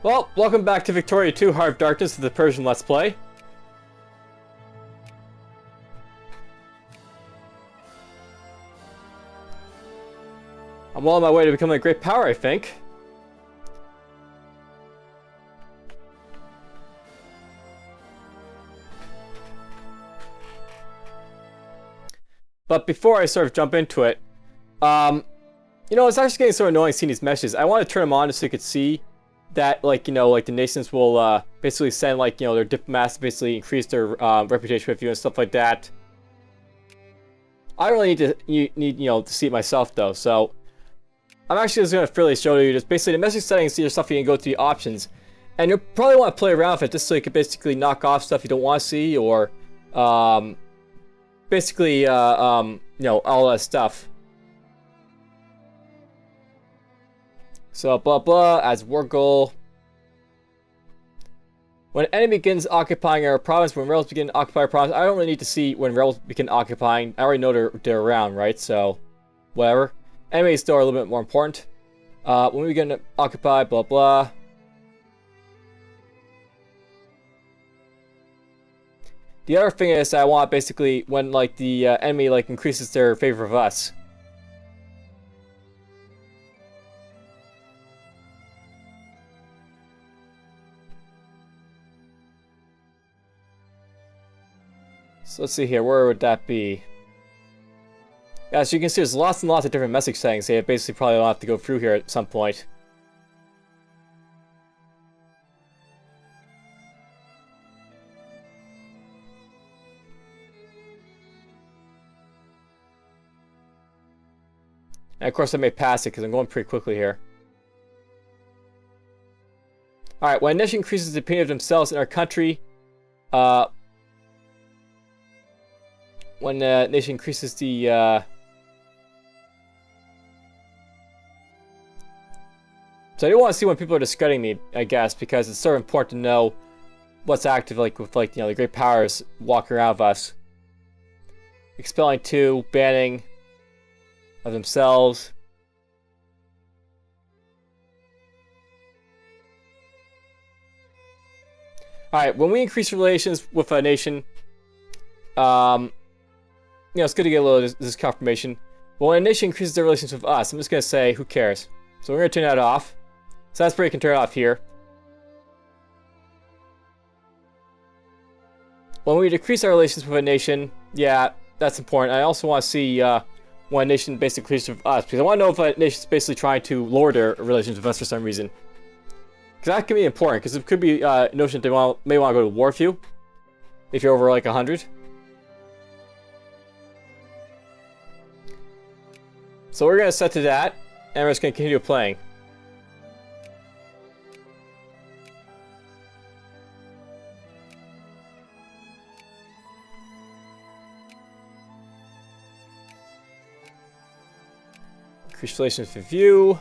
Well, welcome back to Victoria 2 Heart of Darkness of the Persian Let's Play. I'm well on my way to becoming a great power, I think. But before I sort of jump into it, you know, it's actually getting sort of annoying seeing these messages. I want to turn them on so you could see that, like, you know, like the nations will basically send, like, you know, their diplomats to basically increase their reputation with you and stuff like that. I don't really need you know, to see it myself though, so I'm actually just going to fairly show you just basically the message settings. See your stuff, you can go to the options, and you'll probably want to play around with it just so you can basically knock off stuff you don't want to see, or basically you know, all that stuff. So blah blah as war goal. When an enemy begins occupying our province, when rebels begin occupying our province, I don't really need to see when rebels begin occupying. I already know they're around, right? So whatever. Enemies still are a little bit more important. When we begin to occupy, blah blah. The other thing is I want basically when like the enemy like increases their favor of us. So let's see here, where would that be? Yeah, so you can see there's lots and lots of different message settings. They basically probably will have to go through here at some point. And of course I may pass it because I'm going pretty quickly here. Alright, when a nation increases the opinion of themselves in our country, when a nation increases the so I do want to see when people are discrediting me, I guess, because it's sort of important to know what's active, like with, like, you know, the great powers walking around with us. Expelling 2, banning of themselves. Alright, when we increase relations with a nation, you know, it's good to get a little of this confirmation. But when a nation increases their relations with us, I'm just going to say, who cares? So we're going to turn that off. So that's where you can turn it off here. When we decrease our relations with a nation, yeah, that's important. I also want to see when a nation basically increases with us, because I want to know if a nation is basically trying to lower their relations with us for some reason. Because that can be important, because it could be a notion that they may want to go to war with you, if you're over like 100. So we're going to set to that, and we're just going to continue playing. Increase relations with view.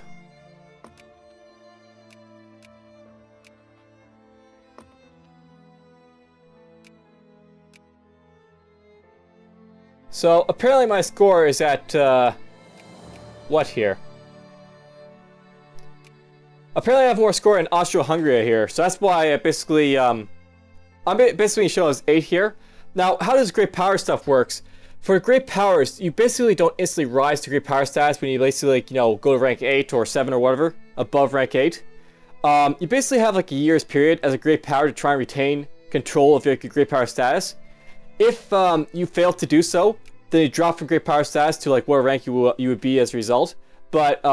So apparently my score is at what here? Apparently I have more score in Austro-Hungary here, so that's why I basically I'm basically showing as 8 here. Now, how does great power stuff works? For great powers, you basically don't instantly rise to great power status when you basically, like, you know, go to rank 8 or 7 or whatever, above rank 8. You basically have like a year's period as a great power to try and retain control of your great power status. If you fail to do so, then you drop from great power status to like what rank you would be as a result. But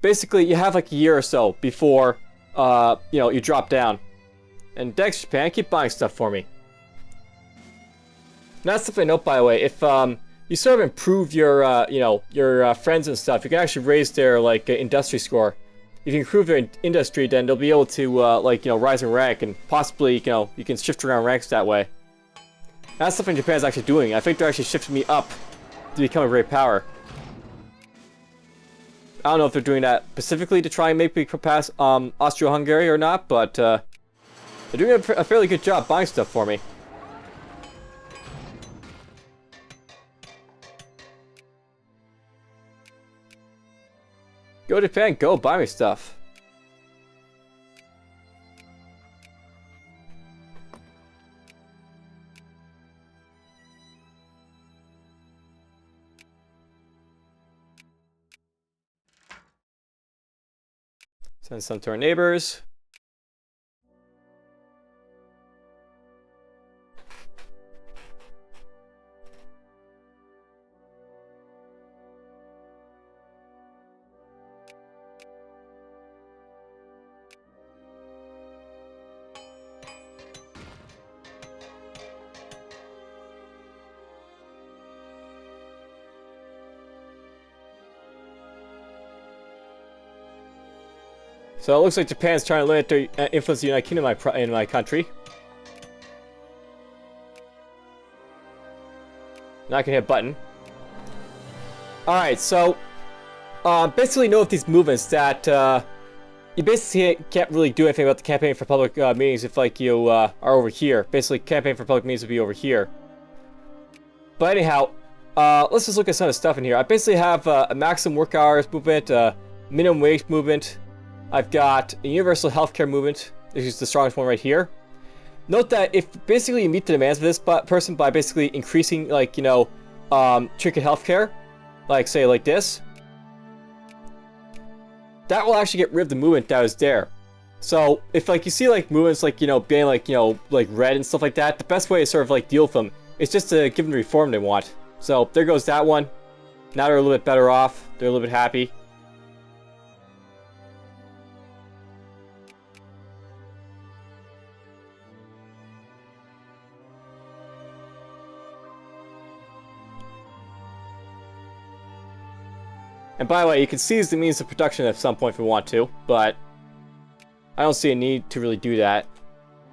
basically, you have like a year or so before you know, you drop down. And Dex Japan, keep buying stuff for me. And that's something I note, by the way. If you sort of improve your you know, your friends and stuff, you can actually raise their like industry score. If you improve their industry, then they'll be able to like, you know, rise in rank, and possibly, you know, you can shift around ranks that way. That's something Japan's actually doing. I think they're actually shifting me up to become a great power. I don't know if they're doing that specifically to try and make me pass Austro-Hungary or not, but they're doing a fairly good job buying stuff for me. Go Japan, go buy me stuff. Send some to our neighbors. So it looks like Japan's trying to limit their influence in the United Kingdom in my country. Now I can hit a button. Alright, so basically know with these movements that you basically can't really do anything about the campaign for public meetings if like you are over here. Basically, campaign for public meetings would be over here. But anyhow, let's just look at some of the stuff in here. I basically have a maximum work hours movement, minimum wage movement. I've got a universal healthcare movement. This is the strongest one right here. Note that if basically you meet the demands of this person by basically increasing, like, you know, trinket healthcare, like say like this, that will actually get rid of the movement that was there. So if like you see like movements like, you know, being like, you know, like red and stuff like that, the best way to sort of like deal with them is just to give them the reform they want. So there goes that one. Now they're a little bit better off. They're a little bit happy. And by the way, you can seize the means of production at some point if we want to, but I don't see a need to really do that.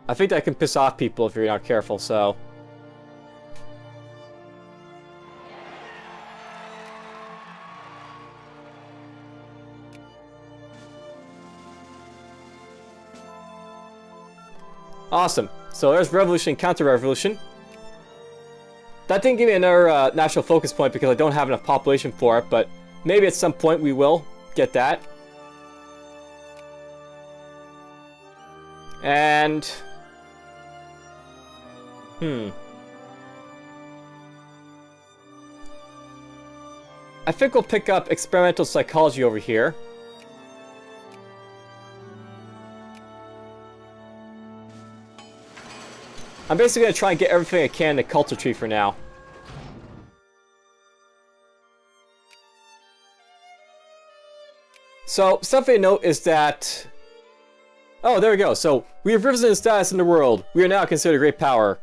I think that can piss off people if you're not careful, so... Awesome. So there's revolution and counter-revolution. That didn't give me another national focus point because I don't have enough population for it, but maybe at some point we will get that. And... I think we'll pick up experimental psychology over here. I'm basically going to try and get everything I can in the culture tree for now. So, something to note is that... Oh, there we go. So, we have risen in status in the world. We are now considered a great power.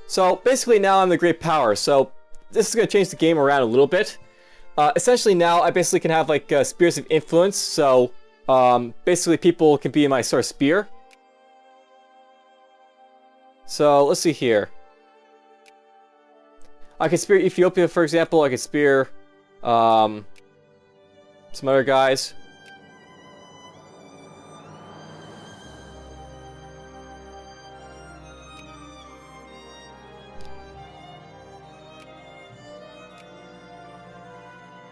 So, basically now I'm the great power. So, this is going to change the game around a little bit. Essentially now, I basically can have like spheres of influence. So, basically people can be in my sort of sphere. So, let's see here. I could spear Ethiopia, for example. I could spear some other guys.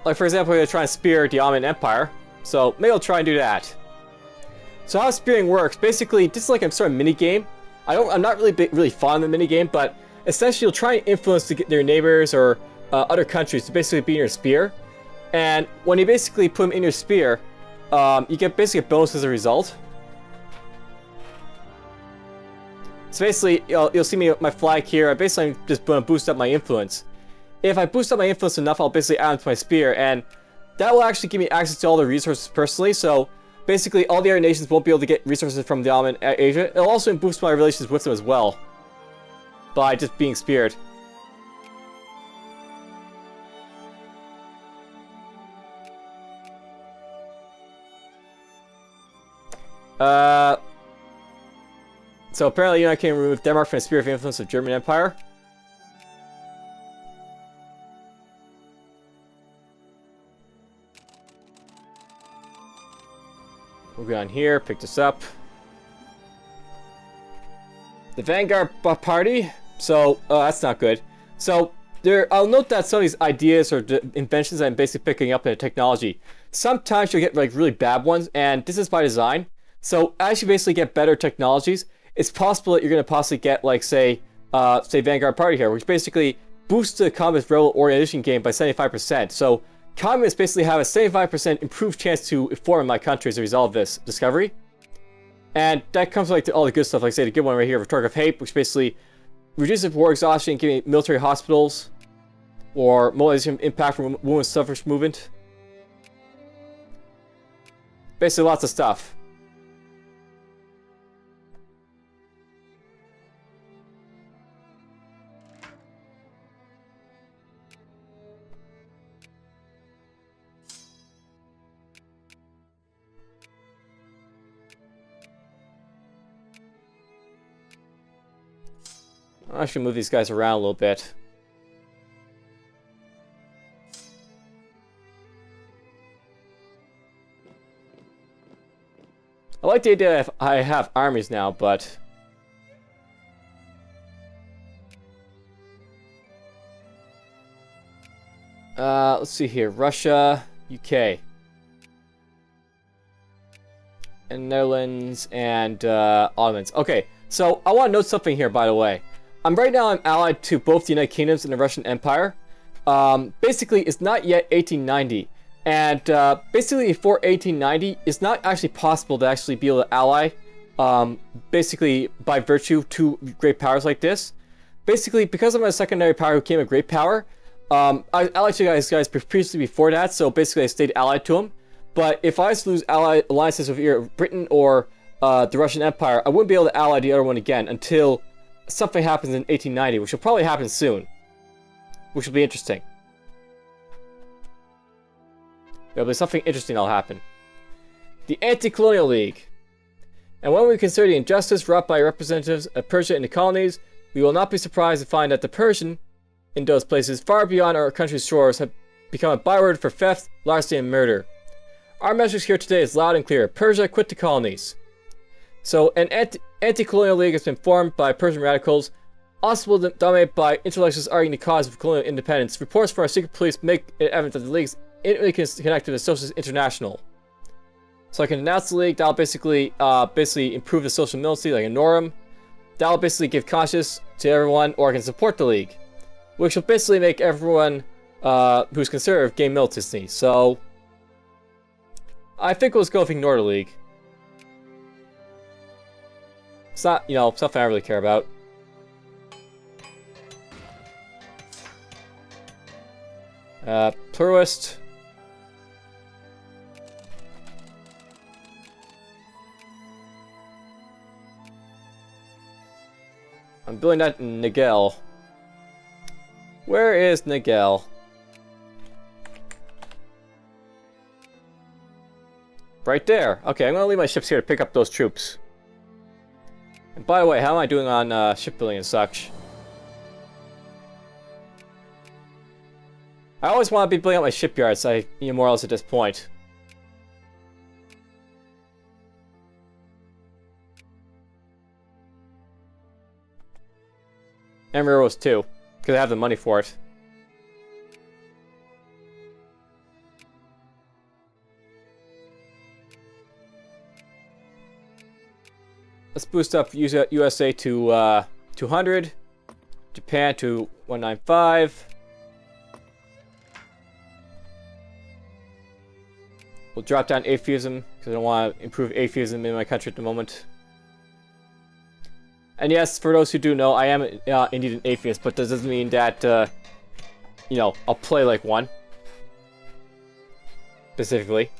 Like, for example, we're going to try and spear the Ottoman Empire. So, maybe I'll try and do that. So, how spearing works, basically, this is like a sort of mini-game. I'm not really fond of the mini-game, but essentially you'll try and influence their neighbors or other countries to basically be in your spear. And when you basically put them in your spear, you get basically a bonus as a result. So basically, you'll see me with my flag here. I basically just going to boost up my influence. If I boost up my influence enough, I'll basically add them to my spear, and that will actually give me access to all the resources personally. So basically, all the other nations won't be able to get resources from the Ottoman Asia. It'll also boost my relations with them as well, by just being speared. So apparently, I can remove Denmark from the sphere of influence of German Empire. We'll go on here, pick this up. The Vanguard Party. So, that's not good. So, I'll note that some of these ideas or inventions I'm basically picking up in the technology, sometimes you'll get like really bad ones, and this is by design. So, as you basically get better technologies, it's possible that you're going to possibly get like, say Vanguard Party here, which basically boosts the combat rebel organization game by 75%. So, communists basically have a 75% improved chance to form in my country as a result of this discovery. And that comes like to all the good stuff, like I say, the good one right here, Rhetoric of Hate, which basically reduces war exhaustion, giving military hospitals, or mobilization impact from women's suffrage movement. Basically lots of stuff. I'll actually move these guys around a little bit. I like the idea that I have armies now, but... let's see here. Russia, UK. And Netherlands and Ottomans. Okay, so I want to note something here, by the way. Right now I'm allied to both the United Kingdoms and the Russian Empire. Basically, it's not yet 1890. And basically, before 1890, it's not actually possible to actually be able to ally, basically, by virtue, to great powers like this. Basically, because I'm a secondary power who became a great power, I allied to you guys previously before that, so basically I stayed allied to them. But if I was to lose alliances with either Britain or the Russian Empire, I wouldn't be able to ally the other one again until something happens in 1890, which will probably happen soon. Which will be interesting. There'll be something interesting that'll happen. The Anti-Colonial League. And when we consider the injustice wrought by representatives of Persia in the colonies, we will not be surprised to find that the Persian, in those places far beyond our country's shores, have become a byword for theft, larceny, and murder. Our message here today is loud and clear. Persia, quit the colonies. So, an anti-colonial league has been formed by Persian radicals, also dominated by intellectuals arguing the cause of colonial independence. Reports from our secret police make it evident that the league is intimately connected with Socialist International. So I can denounce the league. That'll basically improve the social militancy, like ignore them. That'll basically give conscience to everyone, or I can support the league, which will basically make everyone who's conservative gain militancy. So I think we'll just go with ignore the league. It's not, something I really care about. Pluralist. I'm building that in Nigel. Where is Nigel? Right there. Okay, I'm gonna leave my ships here to pick up those troops. And by the way, how am I doing on shipbuilding and such? I always want to be building up my shipyards, more or less at this point. And railroads too, because I have the money for it. Let's boost up USA to 200, Japan to 195. We'll drop down atheism, because I don't want to improve atheism in my country at the moment. And yes, for those who do know, I am indeed an atheist, but this doesn't mean that, I'll play like one. Specifically.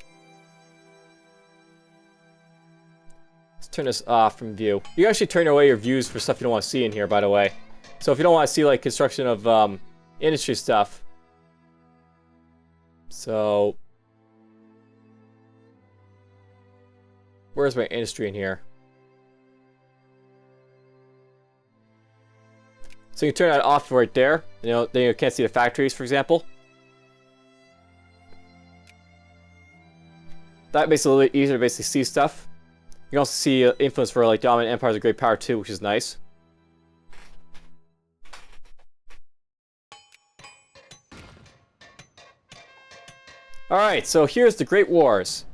Let's turn this off from view. You can actually turn away your views for stuff you don't want to see in here, by the way. So if you don't want to see, like, construction of industry stuff. So where's my industry in here? So you can turn that off right there. Then you can't see the factories, for example. That makes it a little bit easier to basically see stuff. You can also see influence for like dominant empires of great power too, which is nice. Alright, so here's the Great Wars.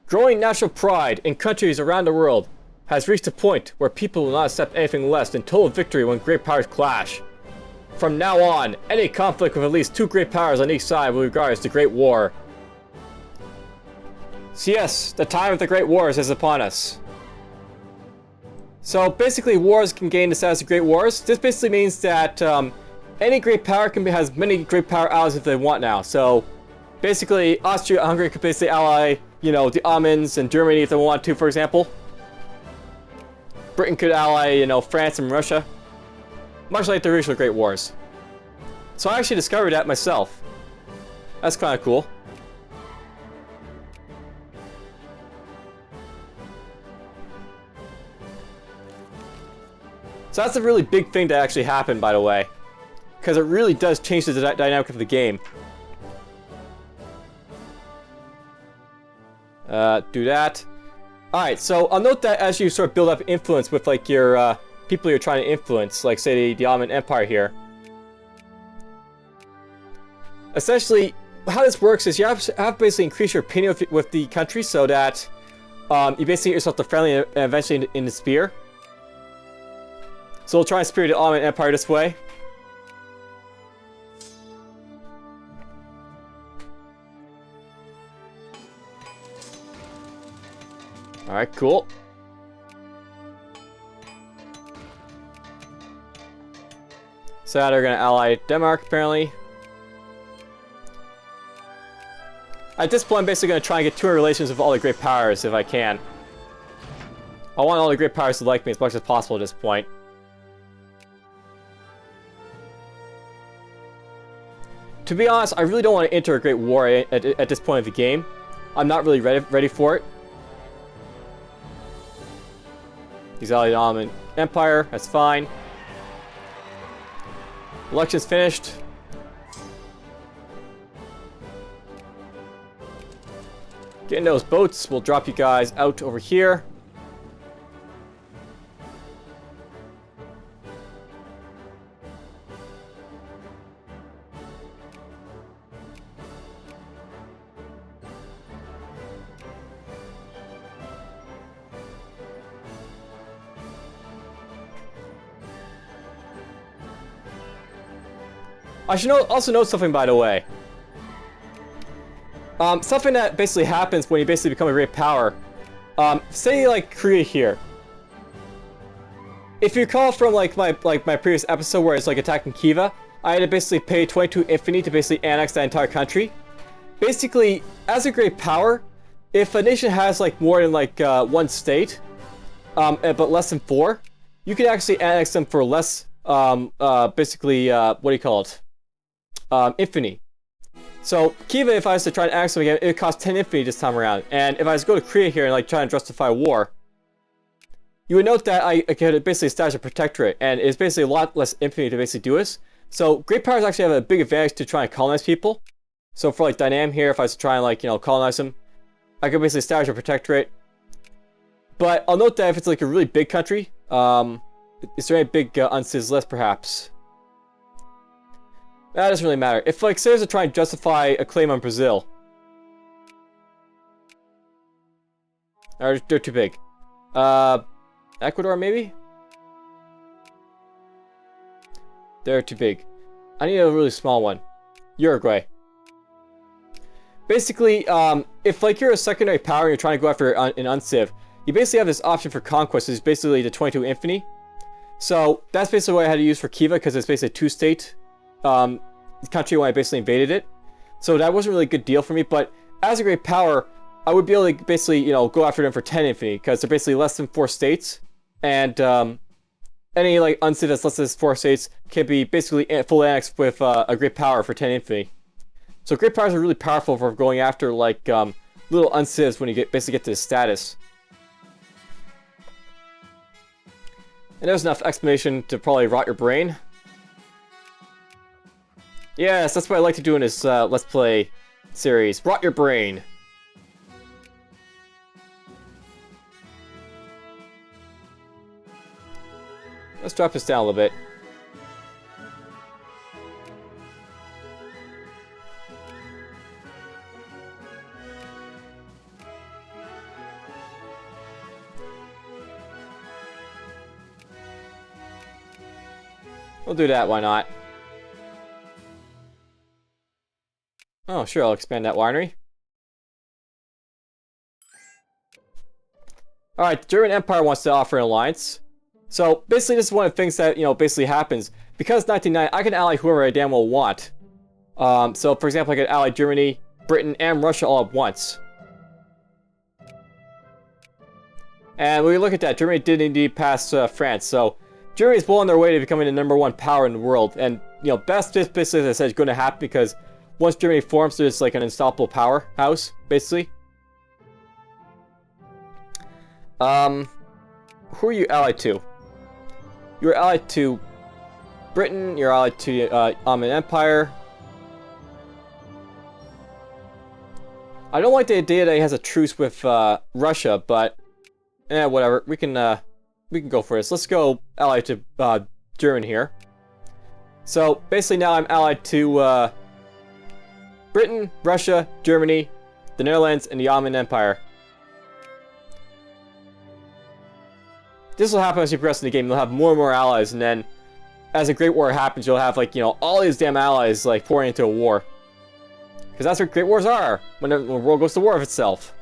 Growing national pride in countries around the world has reached a point where people will not accept anything less than total victory when great powers clash. From now on, any conflict with at least 2 great powers on each side will be regarded as the Great War. So yes, the time of the Great Wars is upon us. So basically, wars can gain the status of Great Wars. This basically means that any great power can has many great power allies if they want now. So basically, Austria-Hungary could basically ally, you know, the Ottomans and Germany if they want to, for example. Britain could ally, you know, France and Russia. Much like the original Great Wars. So I actually discovered that myself. That's kind of cool. So that's a really big thing that actually happened, by the way. Because it really does change the dynamic of the game. Do that. Alright, so I'll note that as you sort of build up influence with like your people you're trying to influence, like say the Ottoman Empire here. Essentially, how this works is you have to basically increase your opinion with the country so that you basically get yourself the friendly and eventually in the sphere. So we'll try and spear the Ottoman Empire this way. Alright, cool. So they're going to ally Denmark, apparently. At this point, I'm basically going to try and get 2 relations with all the great powers if I can. I want all the great powers to like me as much as possible at this point. To be honest, I really don't want to enter a great war at this point of the game. I'm not really ready for it. He's allied the Ottoman Empire, that's fine. Election's finished. Getting those boats, we'll drop you guys out over here. I should also note something, by the way. Something that basically happens when you basically become a great power. Say like Korea here. If you recall from like my previous episode where it's like attacking Kiva, I had to basically pay 22 infamy to basically annex that entire country. Basically, as a great power, if a nation has like more than like 1 state, but less than 4, you can actually annex them for less. Basically, what do you call it? Infamy. So Kiva, if I was to try and annex them again, it would cost 10 infamy this time around. And if I was to go to Korea here and like try and justify war, you would note that I could basically establish a protectorate, and it's basically a lot less infamy to basically do this. So great powers actually have a big advantage to try and colonize people. So for like Dynam here, if I was to try and like, you know, colonize them, I could basically establish a protectorate. But I'll note that if it's like a really big country, is there any big unciv list perhaps? That doesn't really matter. If like say I was to try and justify a claim on Brazil, they're too big. Ecuador maybe? They're too big. I need a really small one. Uruguay. Basically, if like you're a secondary power and you're trying to go after an unciv, you basically have this option for conquest, which is basically the 22 infamy. So that's basically what I had to use for Kiva, because it's basically a 2-state country when I basically invaded it. So that wasn't really a good deal for me, but as a great power, I would be able to basically, you know, go after them for 10 infamy, because they're basically less than 4 states, and any like unciv that's less than 4 states can be basically full annexed with a great power for 10 infamy. So great powers are really powerful for going after like little uncivs when you basically get to this status. And there's enough explanation to probably rot your brain. Yes, that's what I like to do in this Let's Play series. Rot your brain. Let's drop this down a little bit. We'll do that, why not? Oh, sure, I'll expand that winery. Alright, the German Empire wants to offer an alliance. So, basically, this is one of the things that, basically happens. Because 1990, I can ally whoever I damn well want. So, for example, I could ally Germany, Britain, and Russia all at once. And when we look at that, Germany did indeed pass France. So, Germany is well on their way to becoming the #1 power in the world. And, best just basically, as I said, is going to happen because once Germany forms, there's like an unstoppable powerhouse, basically. Who are you allied to? You're allied to Britain, you're allied to Ottoman Empire. I don't like the idea that he has a truce with Russia, but whatever. We can go for this. Let's go allied to Germany here. So basically now I'm allied to Britain, Russia, Germany, the Netherlands, and the Ottoman Empire. This will happen as you progress in the game. You'll have more and more allies, and then as a Great War happens, you'll have like all these damn allies like pouring into a war. Because that's what Great Wars are, when the world goes to war with itself.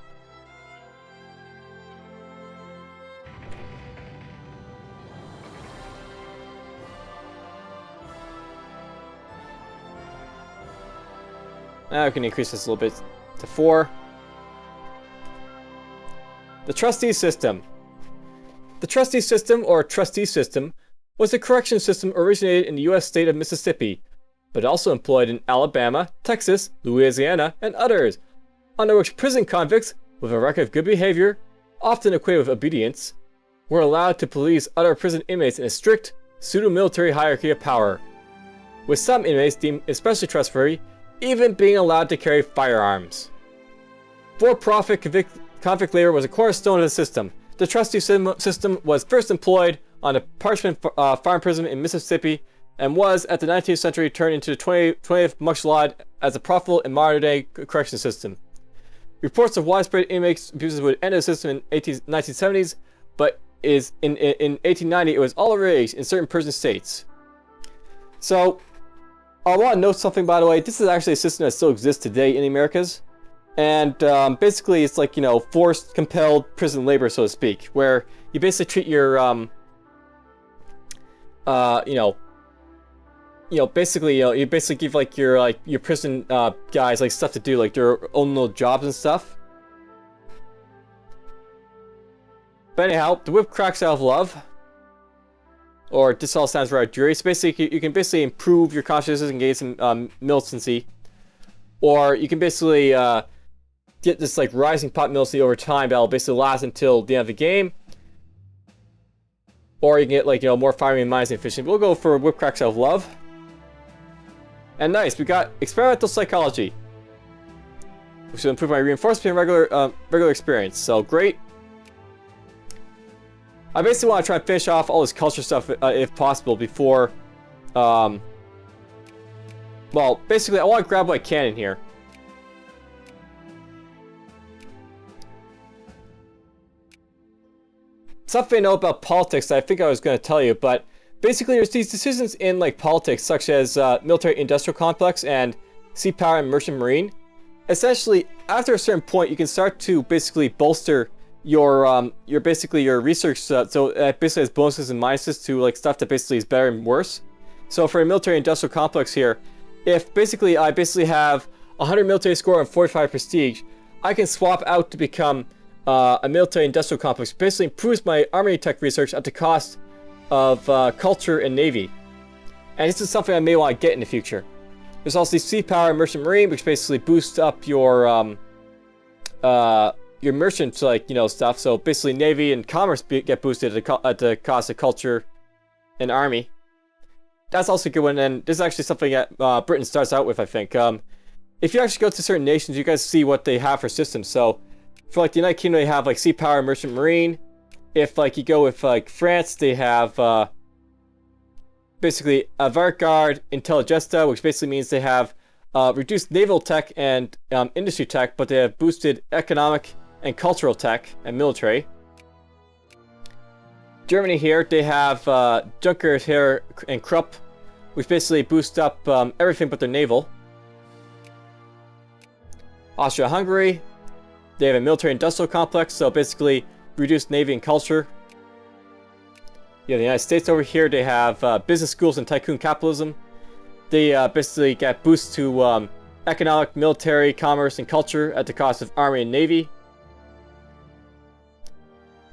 Now we can increase this a little bit to 4. The trustee system. The trustee system, or trustee system, was a correction system originated in the U.S. state of Mississippi, but also employed in Alabama, Texas, Louisiana, and others, under which prison convicts with a record of good behavior, often equated with obedience, were allowed to police other prison inmates in a strict, pseudo-military hierarchy of power, with some inmates deemed especially trustworthy even being allowed to carry firearms. For-profit convict labor was a cornerstone of the system. The trustee system was first employed on a Parchment farm prison in Mississippi and was, at the 19th century, turned into the 20th much lauded as a profitable and modern-day correction system. Reports of widespread inmates abuses would end the system in 1970s, but in 1890 it was all the rage in certain prison states. So, I want to note something, by the way. This is actually a system that still exists today in the Americas. And basically, it's like, forced, compelled prison labor, so to speak, where you basically treat your, you basically give like your prison guys like stuff to do, like their own little jobs and stuff. But anyhow, the whip cracks out of love, or this all sounds rather dreary. So basically, you can basically improve your consciousness and gain some militancy, or you can basically get this like rising pot militancy over time that'll basically last until the end of the game. Or you can get like more firing minds and efficient. We'll go for whip cracks out of love. And nice, we got experimental psychology, which will improve my reinforcement and regular experience. So great. I basically want to try and finish off all this culture stuff if possible before. Well, basically I want to grab what I can in here. Something I know about politics that I think I was going to tell you, but basically there's these decisions in like politics, such as military-industrial complex and sea power and merchant marine. Essentially, after a certain point, you can start to basically bolster your research. So it basically has bonuses and minuses to like stuff that basically is better and worse. So for a military-industrial complex here, if basically I have 100 military score and 45 prestige, I can swap out to become a military-industrial complex. Basically improves my army tech research at the cost of culture and navy. And this is something I may want to get in the future. There's also sea power and merchant marine, which basically boosts up your merchant stuff. So basically navy and commerce get boosted at the cost of culture and army. That's also a good one, and this is actually something that Britain starts out with, I think. If you actually go to certain nations, you guys see what they have for systems. So for like the United Kingdom, they have like sea power and merchant marine. If like you go with like France, they have basically avant-garde intelligesta, which basically means they have reduced naval tech and industry tech, but they have boosted economic and cultural tech and military. Germany here, they have Junkers here and Krupp, which basically boost up everything but their naval. Austria-Hungary, they have a military-industrial complex, so basically reduced navy and culture. You have the United States over here, they have business schools and tycoon capitalism. They basically get boosts to economic, military, commerce, and culture at the cost of army and navy.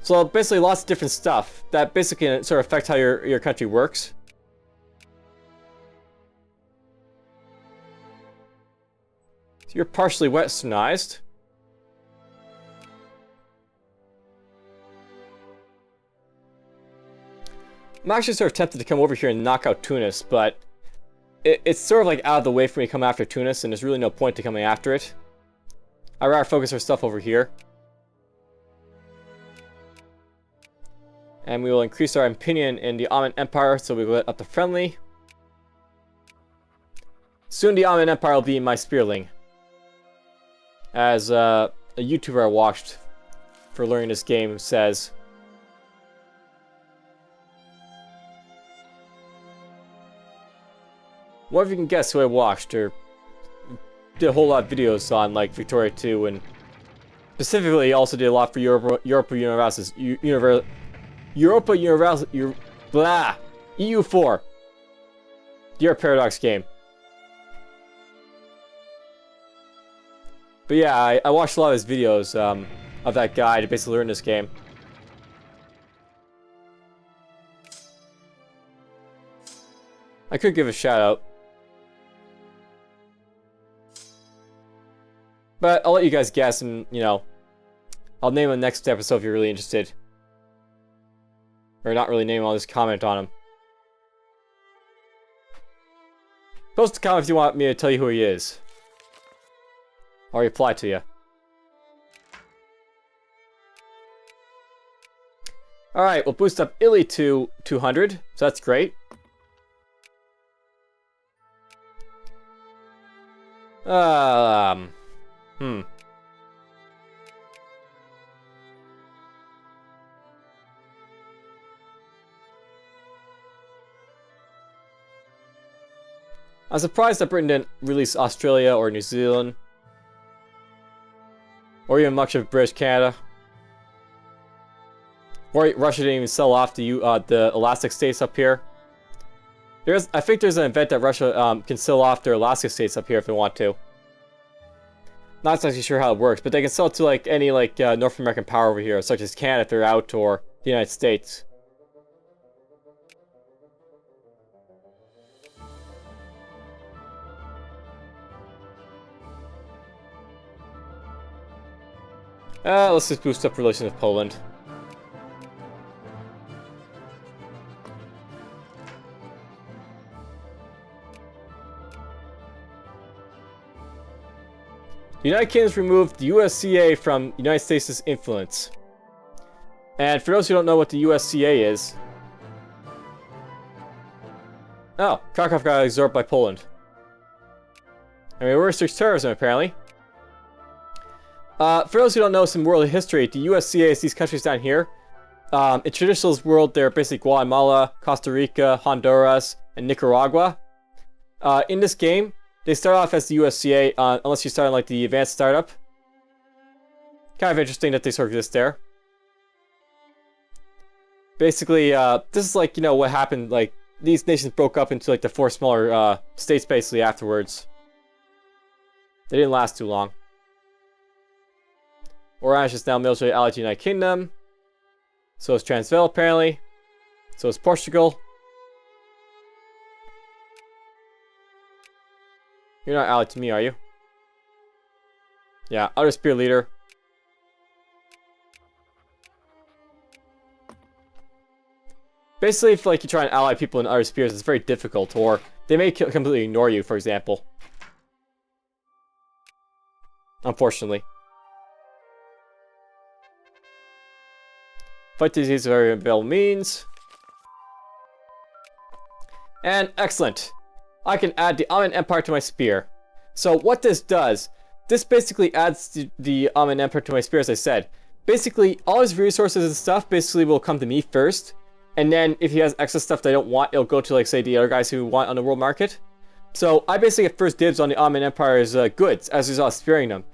So basically lots of different stuff that basically can sort of affect how your country works. So you're partially westernized. I'm actually sort of tempted to come over here and knock out Tunis, but it's sort of like out of the way for me to come after Tunis, and there's really no point to coming after it. I'd rather focus our stuff over here. And we will increase our opinion in the Ottoman Empire, so we will get up to friendly. Soon the Ottoman Empire will be my spearling. As a YouTuber I watched for learning this game says. What if you can guess who I watched or did a whole lot of videos on, like Victoria 2, and specifically also did a lot for Europa Universalis, EU4, the Europe Paradox game. But yeah, I watched a lot of his videos of that guy to basically learn this game. I could give a shout out. But I'll let you guys guess, and, you know, I'll name him next episode if you're really interested. Or not really name him, I'll just comment on him. Post a comment if you want me to tell you who he is. I'll reply to you. Alright, we'll boost up Italy to 200, so that's great. I'm surprised that Britain didn't release Australia or New Zealand. Or even much of British Canada. Or Russia didn't even sell off the Elastic states up here. I think there's an event that Russia can sell off their Alaska states up here if they want to. Not exactly sure how it works, but they can sell it to like any North American power over here, such as Canada if they're out, or the United States. Let's just boost up relations with Poland. The United Kingdom's removed the USCA from the United States' influence. And for those who don't know what the USCA is... Oh, Krakow got absorbed by Poland. I mean, we're research terrorism, apparently. For those who don't know some world history, the USCA is these countries down here. In traditional world, they're basically Guatemala, Costa Rica, Honduras, and Nicaragua. In this game, they start off as the USCA, unless you start on like the advanced startup. Kind of interesting that they sort of exist there. Basically, this is like, you know, what happened, like, these nations broke up into like the 4 smaller states basically afterwards. They didn't last too long. Orange is now military allied to the United Kingdom. So is Transvaal, apparently. So is Portugal. You're not allied to me, are you? Yeah, Outer Spear Leader. Basically, if like you try and ally people in Outer Spears, it's very difficult, or they may completely ignore you, for example. Unfortunately. Fight disease very available means. And excellent. I can add the Ottoman Empire to my spear. So what this does, this basically adds the Ottoman Empire to my spear, as I said. Basically, all his resources and stuff basically will come to me first. And then if he has excess stuff that I don't want, it'll go to, like, say, the other guys who want on the world market. So I basically get first dibs on the Ottoman Empire's goods as he's spearing them.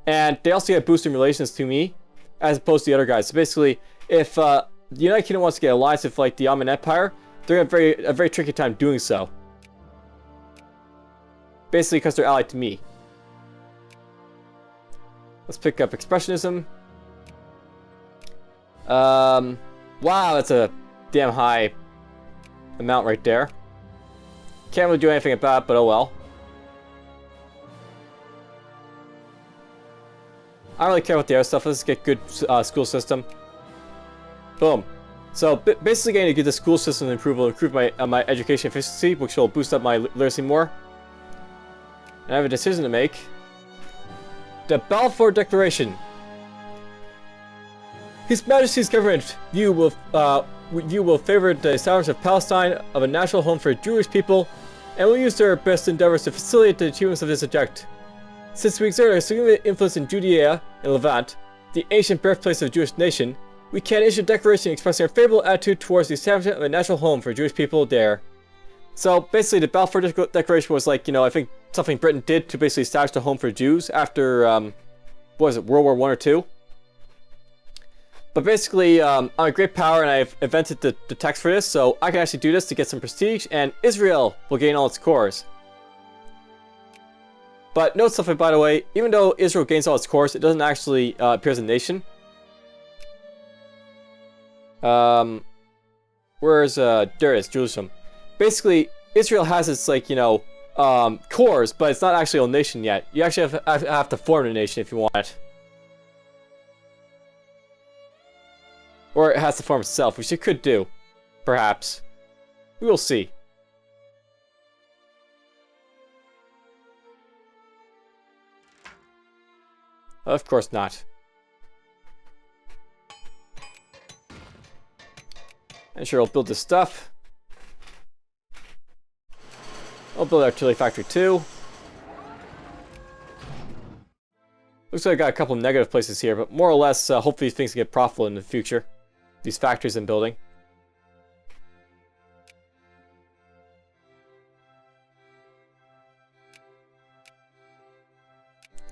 And they also get boosting relations to me, as opposed to the other guys. So basically, if the United Kingdom wants to get alliance with like the Ottoman Empire, they're gonna have a very tricky time doing so. Basically, because they're allied to me. Let's pick up Expressionism. Wow, that's a damn high amount right there. Can't really do anything about it, but oh well. I don't really care about the other stuff. Let's get good school system. Boom. So basically, getting to get the school system improved will improve my education efficiency, which will boost up my literacy more. And I have a decision to make. The Balfour Declaration. His Majesty's government you will favor the establishment of Palestine of a national home for Jewish people, and will use their best endeavors to facilitate the achievements of this object. Since we exert a significant influence in Judea and Levant, the ancient birthplace of the Jewish nation, we can issue a declaration expressing our favorable attitude towards the establishment of a national home for Jewish people there. So basically, the Balfour Declaration was like, you know, I think something Britain did to basically establish a home for Jews after, what was it, World War I or II? But basically, I'm a great power and I've invented the text for this, so I can actually do this to get some prestige, and Israel will gain all its cores. But note something, by the way, even though Israel gains all its cores, it doesn't actually appear as a nation. Where's, there it is, Jerusalem. Basically, Israel has its, like, you know, cores, but it's not actually a nation yet. You actually have to form a nation if you want it. Or it has to form itself, which it could do. Perhaps. We will see. Of course not. And sure, I'll build this stuff. I'll build artillery factory too. Looks like I got a couple of negative places here, but more or less, hopefully things can get profitable in the future. These factories I'm building.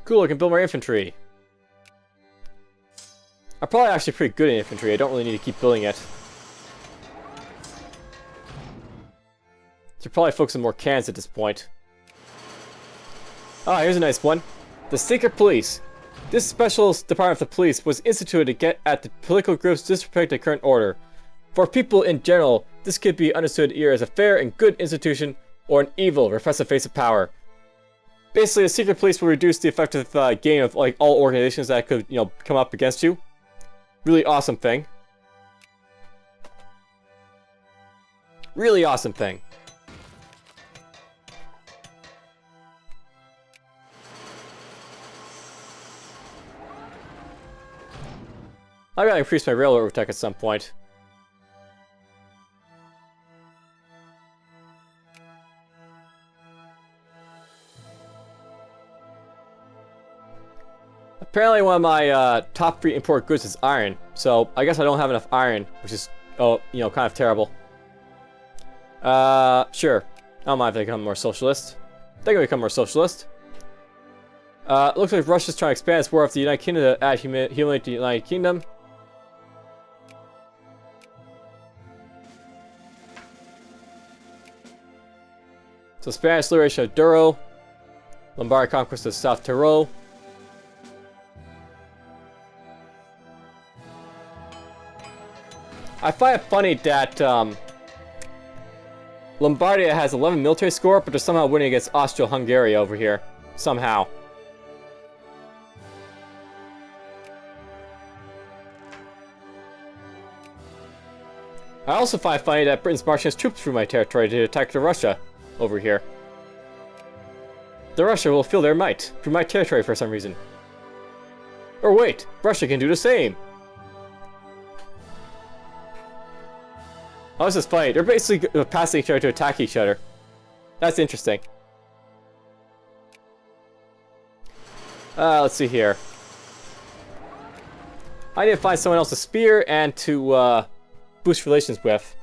Cool, I can build more infantry. I'm probably actually pretty good in infantry. I don't really need to keep building it. Should probably focus on more cannons at this point. Ah, here's a nice one. The Secret Police. This special department of the police was instituted to get at the political groups disrespect the current order. For people in general, this could be understood either as a fair and good institution or an evil, repressive face of power. Basically, the secret police will reduce the effective gain of like all organizations that could, you know, come up against you. Really awesome thing. Really awesome thing. I gotta increase my railroad tech at some point. Apparently one of my top 3 import goods is iron, so I guess I don't have enough iron, which is, oh, you know, kind of terrible. Sure. I don't mind if they become more socialist. They can become more socialist. Looks like Russia's trying to expand its war of the United Kingdom to add humiliate the United Kingdom. So Spanish liberation of Douro, Lombard conquest of South Tyrol. I find it funny that Lombardia has 11 military score, but they're somehow winning against Austro-Hungary over here. Somehow. I also find it funny that Britain's marching its troops through my territory to attack Russia over here. The Russia will feel their might through my territory for some reason. Or wait, Russia can do the same. Oh, this is funny. They're basically passing each other to attack each other. That's interesting. Let's see here. I need to find someone else to spear and to boost relations with.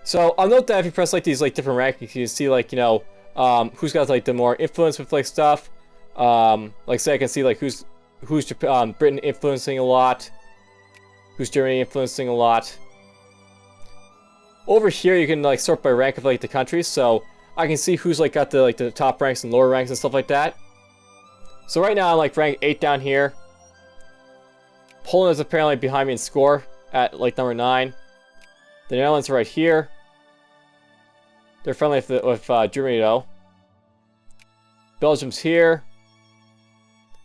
So I'll note that if you press like these like different rankings, you can see like, you know, who's got like the more influence with like stuff. Like say I can see like who's Britain influencing a lot, who's Germany influencing a lot. Over here you can like sort by rank of like the countries, so I can see who's like got the top ranks and lower ranks and stuff like that. So right now I'm like rank 8 down here. Poland is apparently behind me in score at like number 9. The Netherlands are right here. They're friendly with Germany though. Belgium's here.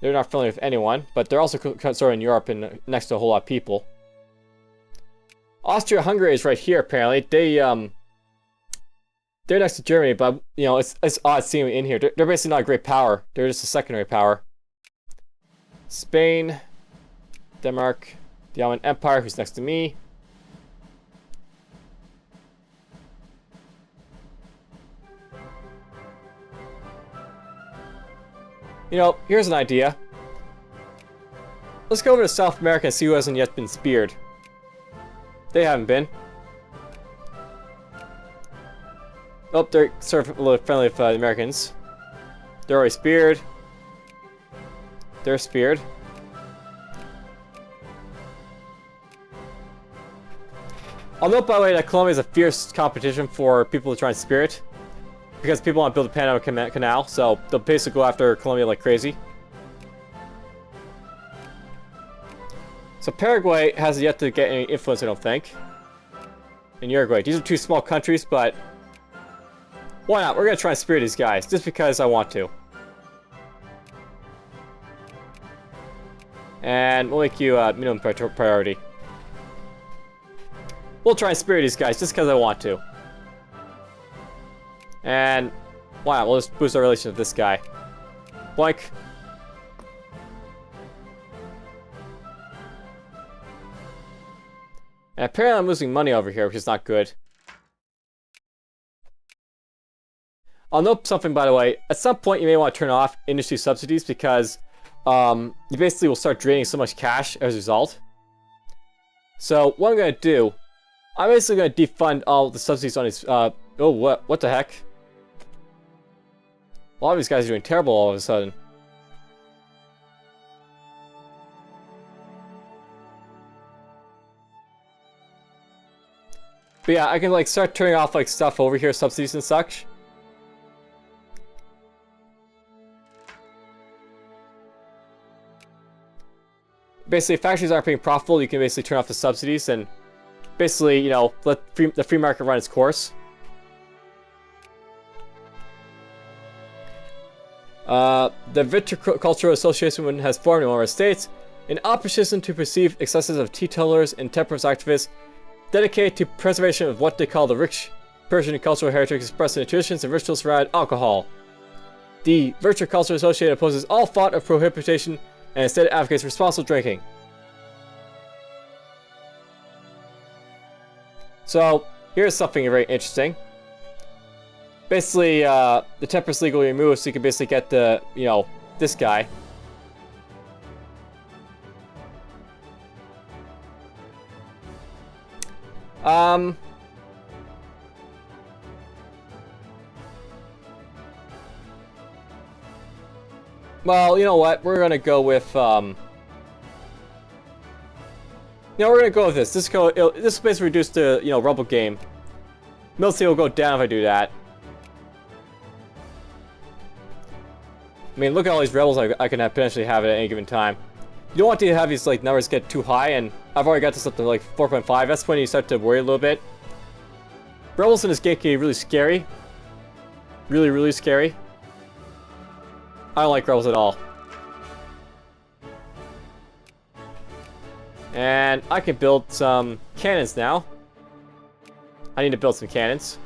They're not friendly with anyone, but they're also sort of in Europe and next to a whole lot of people. Austria-Hungary is right here apparently. They're next to Germany, but you know it's odd seeing them in here. They're basically not a great power. They're just a secondary power. Spain, Denmark, the Ottoman Empire, who's next to me. You know, here's an idea. Let's go over to South America and see who hasn't yet been speared. They haven't been. Oh, they're sort of a little friendly with the Americans. They're already speared. They're speared. I'll note, by the way, that Colombia is a fierce competition for people to try and spear it. Because people want to build a Panama Canal, so they'll basically go after Colombia like crazy. So Paraguay has yet to get any influence, I don't think. And Uruguay. These are two small countries, but why not? We're going to try and spear these guys, just because I want to. And we'll make you minimum priority. We'll try and spear these guys, just because I want to. And why not? We'll just boost our relationship with this guy. Boink. And apparently I'm losing money over here, which is not good. I'll note something, by the way. At some point, you may want to turn off industry subsidies because you basically will start draining so much cash as a result. So what I'm going to do, I'm basically going to defund all the subsidies on these. Oh, what the heck? A lot of these guys are doing terrible all of a sudden. But yeah, I can like start turning off like stuff over here, subsidies and such. Basically, if factories aren't being profitable, you can basically turn off the subsidies and basically, you know, let the free market run its course. The Viticultural Association has formed in one of our states in opposition to perceived excesses of teetotalers and temperance activists dedicated to preservation of what they call the rich Persian cultural heritage expressed in the traditions and rituals around alcohol. The Viticultural Association opposes all thought of prohibition and instead advocates responsible drinking. So, here's something very interesting. Basically, the temperance legally removed, so you can basically get the, you know, this guy. Well, you know what? We're gonna go with, we're gonna go with this. This will basically reduce the, you know, rebel game. Military will go down if I do that. I mean, look at all these rebels I can potentially have at any given time. You don't want to have these like numbers get too high, and I've already got this up to like 4.5. That's when you start to worry a little bit. Rebels in this game can be really scary. Really, really scary. I don't like rebels at all. And I can build some cannons now. I need to build some cannons.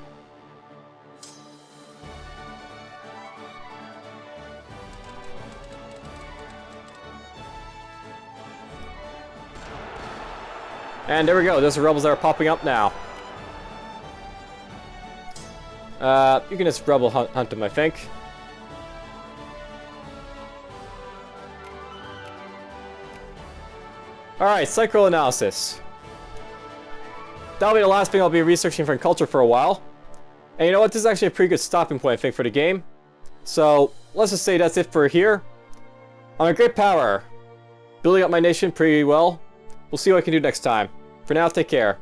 And there we go. There's the rebels that are popping up now. You can just rebel hunt them, I think. Alright, psychoanalysis. That'll be the last thing I'll be researching for culture for a while. And you know what? This is actually a pretty good stopping point, I think, for the game. So, let's just say that's it for here. I'm a great power. Building up my nation pretty well. We'll see what I can do next time. For now, take care.